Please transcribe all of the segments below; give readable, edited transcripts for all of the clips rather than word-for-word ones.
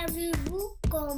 Savez-vous comment?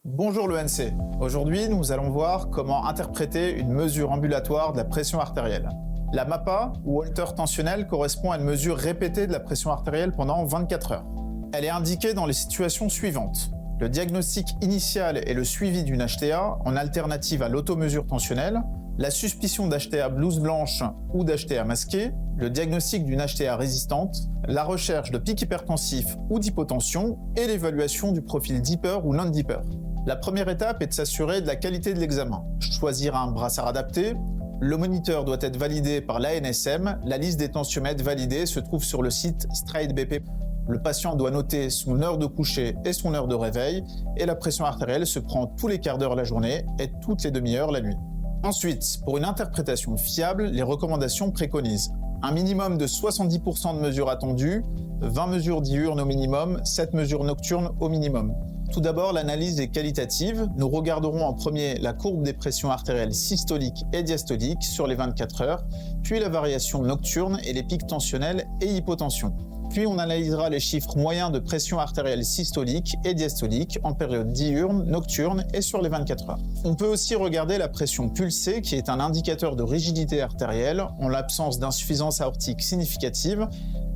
Bonjour l'ENC. Aujourd'hui, nous allons voir comment interpréter une mesure ambulatoire de la pression artérielle. La MAPA, ou holter tensionnel, correspond à une mesure répétée de la pression artérielle pendant 24 heures. Elle est indiquée dans les situations suivantes. Le diagnostic initial et le suivi d'une HTA en alternative à l'automesure tensionnelle, la suspicion d'HTA blouse blanche ou d'HTA masquée, le diagnostic d'une HTA résistante, la recherche de pic hypertensif ou d'hypotension et l'évaluation du profil deeper ou non-deeper. La première étape est de s'assurer de la qualité de l'examen. Choisir un brassard adapté. Le moniteur doit être validé par l'ANSM. La liste des tensiomètres validés se trouve sur le site StraightBP. Le patient doit noter son heure de coucher et son heure de réveil, et la pression artérielle se prend tous les quarts d'heure la journée et toutes les demi-heures la nuit. Ensuite, pour une interprétation fiable, les recommandations préconisent un minimum de 70% de mesures attendues, 20 mesures diurnes au minimum, 7 mesures nocturnes au minimum. Tout d'abord, l'analyse est qualitative. Nous regarderons en premier la courbe des pressions artérielles systoliques et diastoliques sur les 24 heures, puis la variation nocturne et les pics tensionnels et hypotension. Puis on analysera les chiffres moyens de pression artérielle systolique et diastolique en période diurne, nocturne et sur les 24 heures. On peut aussi regarder la pression pulsée qui est un indicateur de rigidité artérielle en l'absence d'insuffisance aortique significative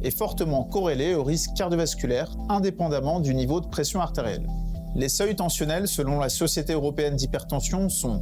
et fortement corrélée au risque cardiovasculaire indépendamment du niveau de pression artérielle. Les seuils tensionnels selon la Société européenne d'hypertension sont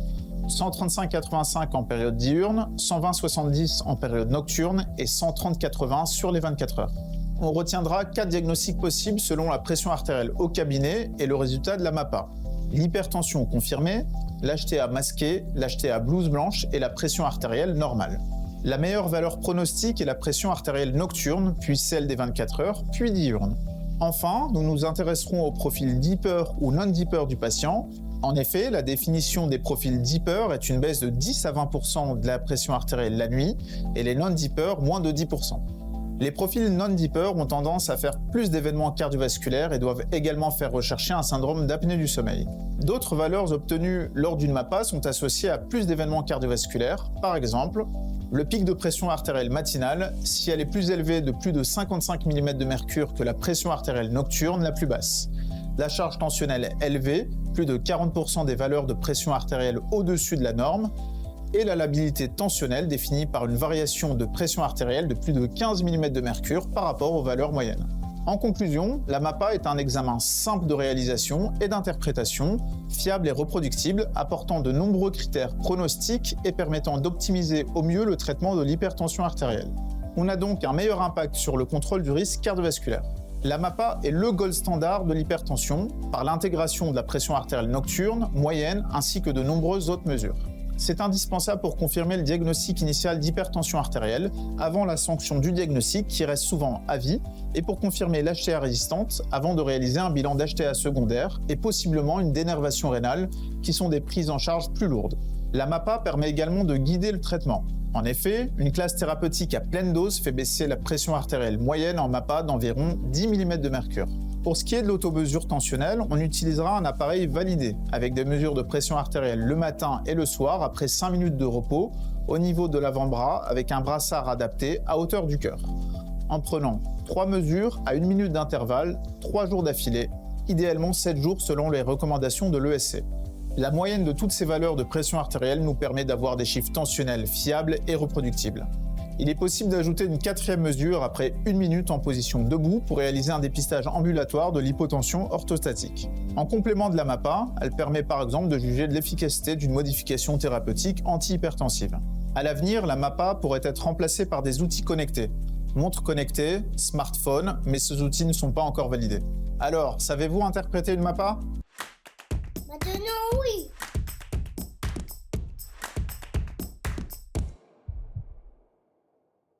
135-85 en période diurne, 120-70 en période nocturne et 130-80 sur les 24 heures. On retiendra 4 diagnostics possibles selon la pression artérielle au cabinet et le résultat de la MAPA. L'hypertension confirmée, l'HTA masquée, l'HTA blouse blanche et la pression artérielle normale. La meilleure valeur pronostique est la pression artérielle nocturne, puis celle des 24 heures, puis diurne. Enfin, nous nous intéresserons au profil deeper ou non-deeper du patient. En effet, la définition des profils deeper est une baisse de 10 à 20% de la pression artérielle la nuit et les non-deeper moins de 10%. Les profils non-deeper ont tendance à faire plus d'événements cardiovasculaires et doivent également faire rechercher un syndrome d'apnée du sommeil. D'autres valeurs obtenues lors d'une MAPA sont associées à plus d'événements cardiovasculaires, par exemple, le pic de pression artérielle matinale si elle est plus élevée de plus de 55 mm de mercure que la pression artérielle nocturne la plus basse. La charge tensionnelle élevée, plus de 40% des valeurs de pression artérielle au-dessus de la norme, et la labilité tensionnelle définie par une variation de pression artérielle de plus de 15 mm de mercure par rapport aux valeurs moyennes. En conclusion, la MAPA est un examen simple de réalisation et d'interprétation, fiable et reproductible, apportant de nombreux critères pronostiques et permettant d'optimiser au mieux le traitement de l'hypertension artérielle. On a donc un meilleur impact sur le contrôle du risque cardiovasculaire. La MAPA est le gold standard de l'hypertension par l'intégration de la pression artérielle nocturne, moyenne ainsi que de nombreuses autres mesures. C'est indispensable pour confirmer le diagnostic initial d'hypertension artérielle avant la sanction du diagnostic qui reste souvent à vie et pour confirmer l'HTA résistante avant de réaliser un bilan d'HTA secondaire et possiblement une dénervation rénale qui sont des prises en charge plus lourdes. La MAPA permet également de guider le traitement. En effet, une classe thérapeutique à pleine dose fait baisser la pression artérielle moyenne en MAPA d'environ 10 mm de mercure. Pour ce qui est de l'automesure tensionnelle, on utilisera un appareil validé avec des mesures de pression artérielle le matin et le soir après 5 minutes de repos au niveau de l'avant-bras avec un brassard adapté à hauteur du cœur. En prenant 3 mesures à 1 minute d'intervalle, 3 jours d'affilée, idéalement 7 jours selon les recommandations de l'ESC. La moyenne de toutes ces valeurs de pression artérielle nous permet d'avoir des chiffres tensionnels fiables et reproductibles. Il est possible d'ajouter une 4e mesure après 1 minute en position debout pour réaliser un dépistage ambulatoire de l'hypotension orthostatique. En complément de la MAPA, elle permet par exemple de juger de l'efficacité d'une modification thérapeutique antihypertensive. À l'avenir, la MAPA pourrait être remplacée par des outils connectés. Montres connectées, smartphones, mais ces outils ne sont pas encore validés. Alors, savez-vous interpréter une MAPA ? Maintenant,